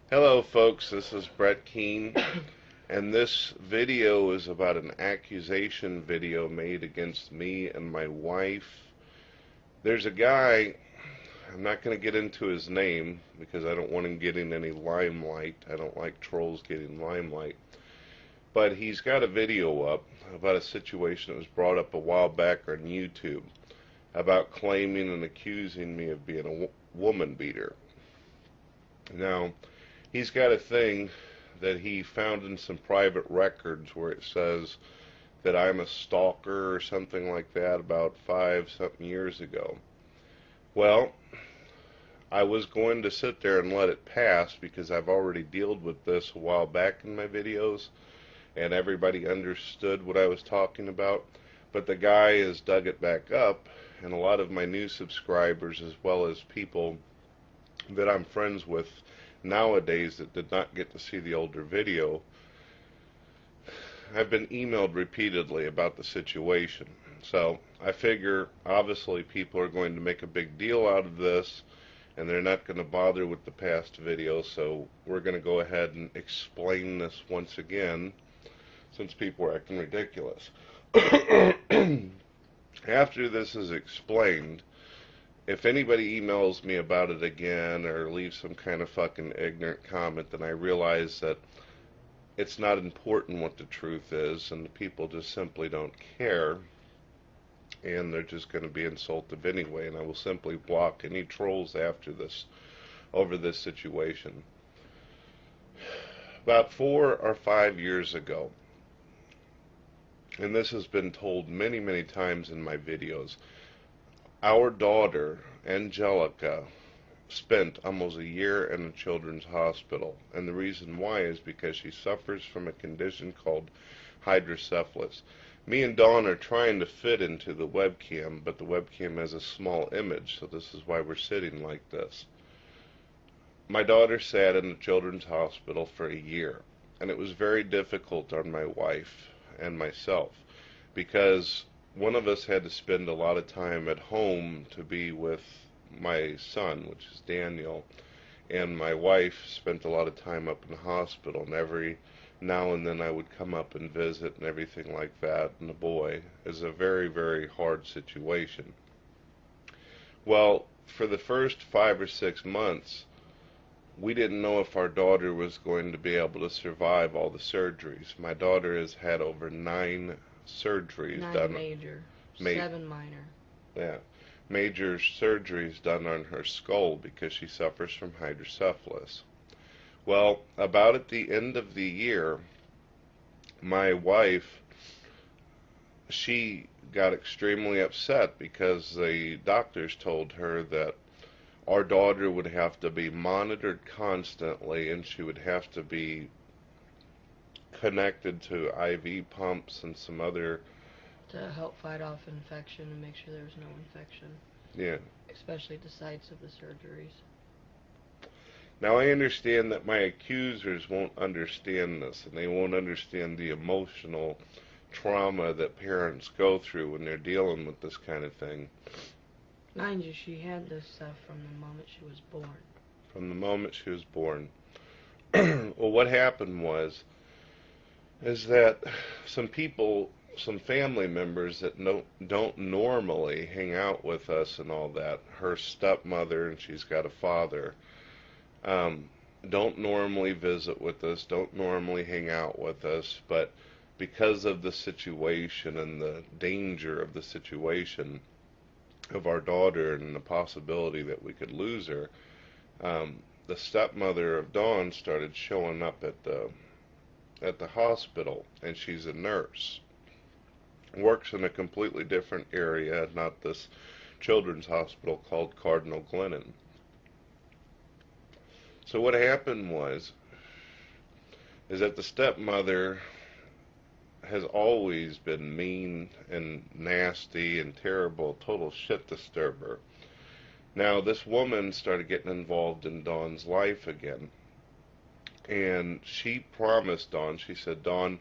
Hello folks, this is Brett Keane, and this video is about an accusation video made against me and my wife. There's a guy, I'm not going to get into his name because I don't want him getting any limelight. I don't like trolls getting limelight. But he's got a video up about a situation that was brought up a while back on YouTube about claiming and accusing me of being a woman beater. Now, he's got a thing that he found in some private records where it says that I'm a stalker or something like that about 5 something years ago. Well, I was going to sit there and let it pass because I've already dealt with this a while back in my videos and everybody understood what I was talking about. But the guy has dug it back up, and a lot of my new subscribers, as well as people that I'm friends with nowadays that did not get to see the older video, I've been emailed repeatedly about the situation. So I figure obviously people are going to make a big deal out of this and they're not going to bother with the past video, so we're going to go ahead and explain this once again since people are acting ridiculous. After this is explained, if anybody emails me about it again or leaves some kind of fucking ignorant comment, then I realize that it's not important what the truth is, and the people just simply don't care, and they're just going to be insulted anyway, and I will simply block any trolls after this over this situation. About 4 or 5 years ago, and this has been told many, many times in my videos, our daughter, Angelica, spent almost a year in a children's hospital. And the reason why is because she suffers from a condition called hydrocephalus. Me and Dawn are trying to fit into the webcam, but the webcam has a small image, so this is why we're sitting like this. My daughter sat in the children's hospital for a year, and it was very difficult on my wife and myself because one of us had to spend a lot of time at home to be with my son, which is Daniel, and my wife spent a lot of time up in the hospital, and every now and then I would come up and visit and everything like that, and the boy is a very, very hard situation. Well, for the first 5 or 6 months, we didn't know if our daughter was going to be able to survive all the surgeries. My daughter has had over 9 surgeries Nine done. major, Ma 7 minor. yeah, major surgeries done on her skull because she suffers from hydrocephalus. Well, about at the end of the year, my wife, she got extremely upset because the doctors told her that our daughter would have to be monitored constantly and she would have to be connected to IV pumps and some other, To help fight off infection and make sure there was no infection, yeah. especially at the sites of the surgeries. Now I understand that my accusers won't understand this, and they won't understand the emotional trauma that parents go through when they're dealing with this kind of thing. Mind you, she had this stuff from the moment she was born. From the moment she was born. Well, what happened was, is that some people, some family members that don't normally hang out with us and all that, her stepmother, and she's got a father, um, don't normally visit with us, don't normally hang out with us, but because of the situation and the danger of the situation of our daughter and the possibility that we could lose her, the stepmother of Dawn started showing up at the hospital, and she's a nurse. Works in a completely different area, not this children's hospital called Cardinal Glennon. So what happened was, is that the stepmother has always been mean and nasty and terrible, total shit disturber. Now this woman started getting involved in Dawn's life again, and she promised Dawn, she said, Dawn,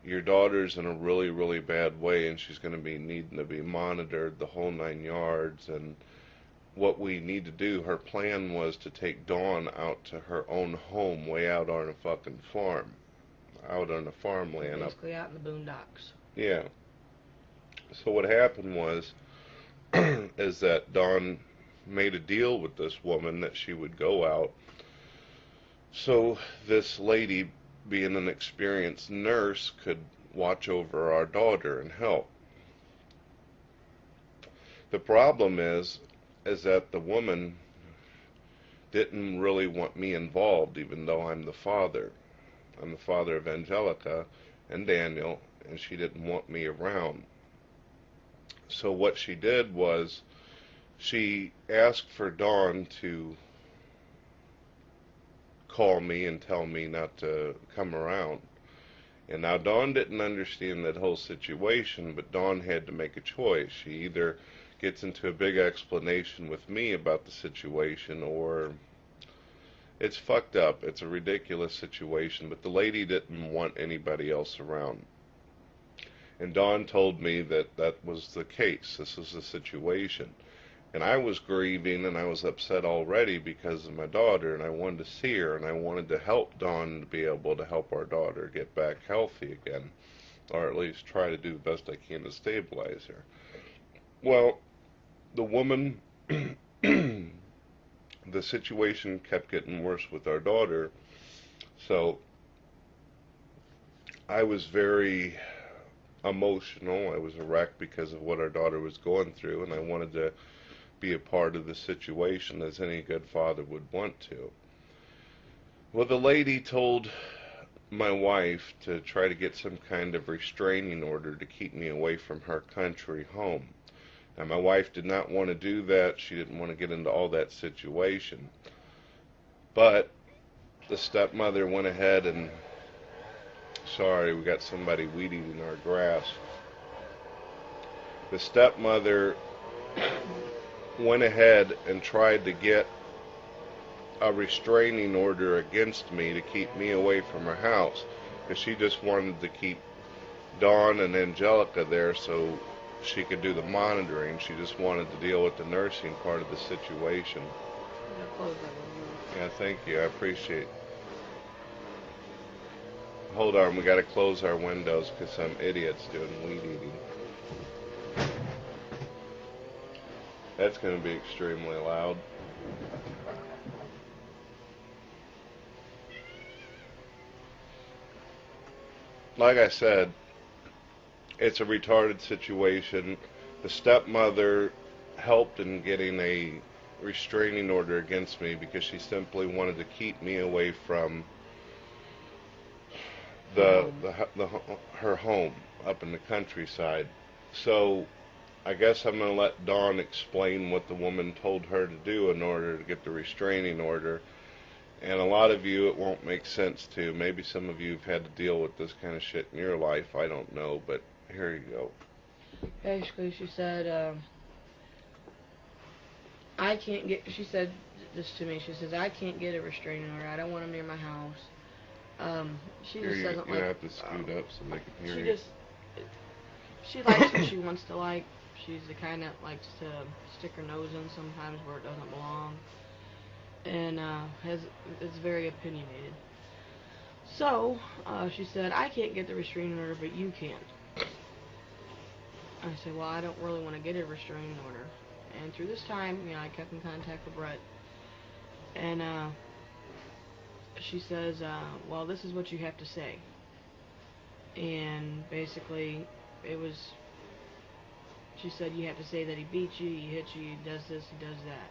your daughter's in a really, really bad way and she's going to be needing to be monitored the whole 9 yards, and what we need to do, her plan was to take Dawn out to her own home way out on a fucking farm. Out on the farmland. Basically out in the boondocks. Yeah. So what happened was, is that Dawn made a deal with this woman that she would go out. So this lady, being an experienced nurse, could watch over our daughter and help. The problem is that the woman didn't really want me involved, even though I'm the father. I'm the father of Angelica and Daniel, and she didn't want me around. So what she did was she asked for Dawn to call me and tell me not to come around. And now Dawn didn't understand that whole situation, but Dawn had to make a choice. She either gets into a big explanation with me about the situation, or it's fucked up. It's a ridiculous situation, but the lady didn't want anybody else around. And Dawn told me that that was the case. This was the situation. And I was grieving and I was upset already because of my daughter, and I wanted to see her, and I wanted to help Dawn to be able to help our daughter get back healthy again, or at least try to do the best I can to stabilize her. Well, the woman, the situation kept getting worse with our daughter, so I was very emotional. I was a wreck because of what our daughter was going through, and I wanted to be a part of the situation as any good father would want to. Well, the lady told my wife to try to get some kind of restraining order to keep me away from her country home. Now, my wife did not want to do that. She didn't want to get into all that situation. But the stepmother went ahead and, sorry, we got somebody weed eating our grass. The stepmother went ahead and tried to get a restraining order against me to keep me away from her house, because she just wanted to keep Dawn and Angelica there so she could do the monitoring. She just wanted to deal with the nursing part of the situation. Yeah, thank you. I appreciate it. Hold on, we got to close our windows because some idiot's doing weed eating. That's going to be extremely loud. Like I said, it's a retarded situation. The stepmother helped in getting a restraining order against me because she simply wanted to keep me away from her home up in the countryside. So I guess I'm going to let Dawn explain what the woman told her to do in order to get the restraining order. And a lot of you, it won't make sense to. Maybe some of you have had to deal with this kind of shit in your life. I don't know, but here you go. Basically, she said, she said this to me, she says, I can't get a restraining order. I don't want him near my house. She just doesn't like... You have to scoot up so they can hear you. She likes what she wants to like. She's the kind that likes to stick her nose in sometimes where it doesn't belong. And is very opinionated. So, she said, I can't get the restraining order, but you can. I said, well, I don't really want to get a restraining order. And through this time, I kept in contact with Brett. And she says, well, this is what you have to say. And basically, she said, you have to say that he beat you, he hit you, he does this, he does that.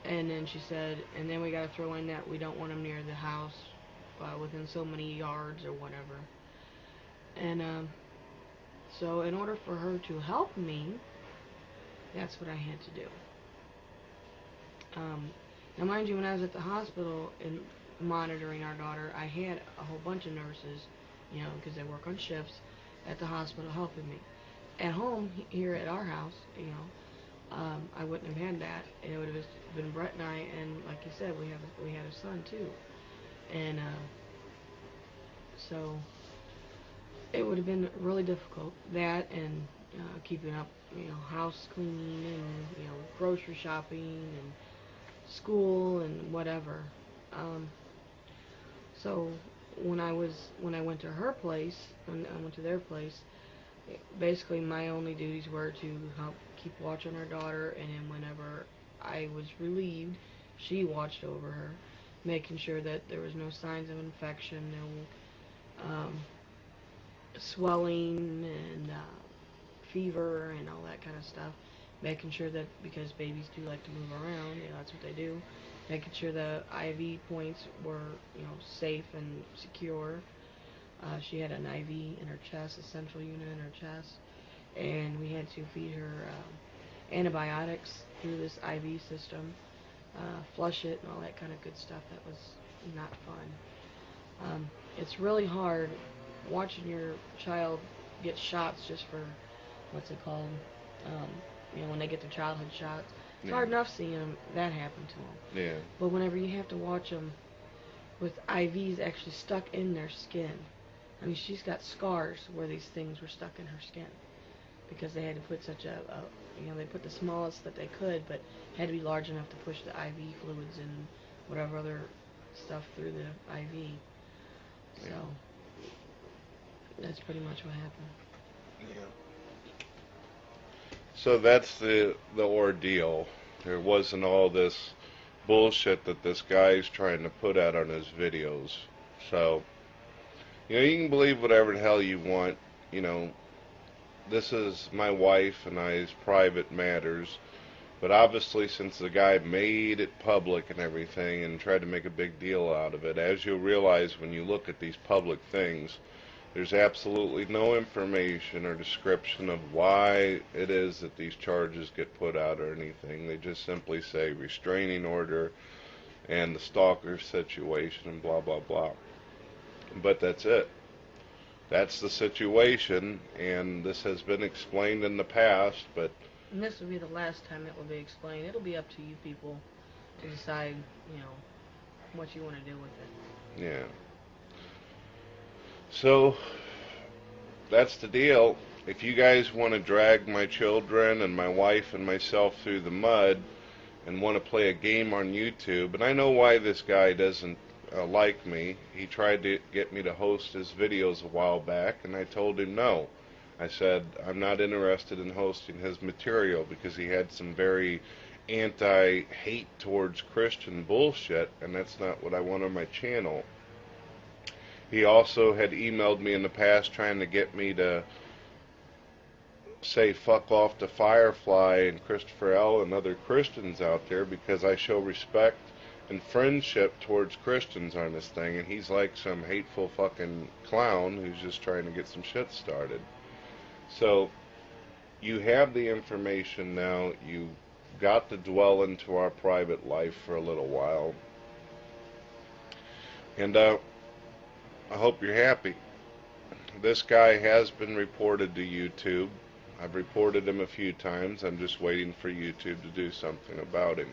And then she said, and then we got to throw in that we don't want him near the house within so many yards or whatever. And so in order for her to help me, that's what I had to do. Now, mind you, when I was at the hospital and monitoring our daughter, I had a whole bunch of nurses, because they work on shifts at the hospital helping me. At home, here at our house, I wouldn't have had that. It would have been Brett and I, and like you said, we had a son too, and so it would have been really difficult. That, and keeping up, house cleaning and grocery shopping and school and whatever. Um, so when I went to her place, when I went to their place, basically my only duties were to help keep watch on our daughter, and then whenever I was relieved, she watched over her, making sure that there was no signs of infection, no swelling and fever and all that kind of stuff. Making sure that, because babies do like to move around, that's what they do. Making sure the IV points were, safe and secure. She had an IV in her chest, a central unit in her chest, and we had to feed her antibiotics through this IV system, flush it, and all that kind of good stuff. That was not fun. It's really hard watching your child get shots just for, what's it called, when they get their childhood shots. It's hard enough seeing that happen to them. Yeah. But whenever you have to watch them with IVs actually stuck in their skin, I mean, she's got scars where these things were stuck in her skin because they had to put such they put the smallest that they could, but had to be large enough to push the IV fluids and whatever other stuff through the IV. So that's pretty much what happened. Yeah. So that's the ordeal. There wasn't all this bullshit that this guy's trying to put out on his videos. So, you can believe whatever the hell you want. This is my wife and I's private matters. But obviously, since the guy made it public and everything and tried to make a big deal out of it, as you'll realize when you look at these public things, there's absolutely no information or description of why it is that these charges get put out or anything. They just simply say restraining order and the stalker situation and blah, blah, blah. But that's it. That's the situation, and this has been explained in the past, but... And this will be the last time it will be explained. It'll be up to you people to decide, what you want to do with it. Yeah. So, that's the deal. If you guys want to drag my children and my wife and myself through the mud and want to play a game on YouTube, and I know why this guy doesn't like me. He tried to get me to host his videos a while back, and I told him no. I said I'm not interested in hosting his material because he had some very anti-hate towards Christian bullshit, and that's not what I want on my channel. He also had emailed me in the past trying to get me to say fuck off to Firefly and Christopher L. and other Christians out there because I show respect and friendship towards Christians on this thing, and he's like some hateful fucking clown who's just trying to get some shit started. So, you have the information now. You got to dwell into our private life for a little while. And, I hope you're happy. This guy has been reported to YouTube. I've reported him a few times. I'm just waiting for YouTube to do something about him.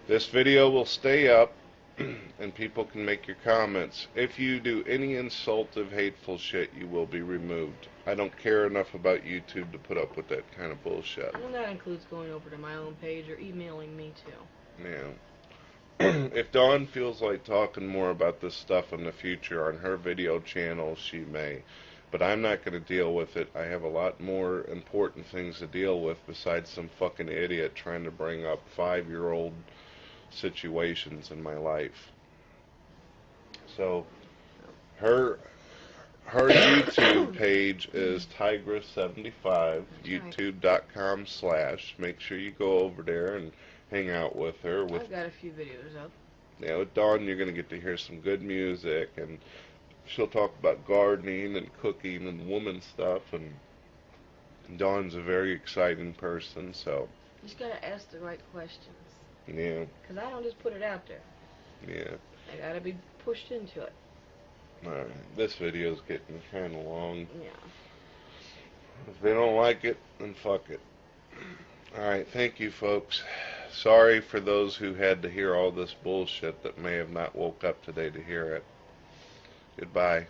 This video will stay up, and people can make your comments. If you do any insultive, hateful shit, you will be removed. I don't care enough about YouTube to put up with that kind of bullshit. And that includes going over to my own page or emailing me too. Yeah. If Dawn feels like talking more about this stuff in the future on her video channel, she may. But I'm not going to deal with it. I have a lot more important things to deal with besides some fucking idiot trying to bring up 5-year-old situations in my life. So, her YouTube page is Tigress75, youtube.com/. Make sure you go over there and hang out with her. I've got a few videos up. Yeah, with Dawn you're going to get to hear some good music, and she'll talk about gardening and cooking and woman stuff, and Dawn's a very exciting person, so... You just got to ask the right questions. Yeah. Because I don't just put it out there. Yeah. I got to be pushed into it. Alright, this video's getting kind of long. Yeah. If they don't like it, then fuck it. Alright, thank you, folks. Sorry for those who had to hear all this bullshit that may have not woke up today to hear it. Goodbye.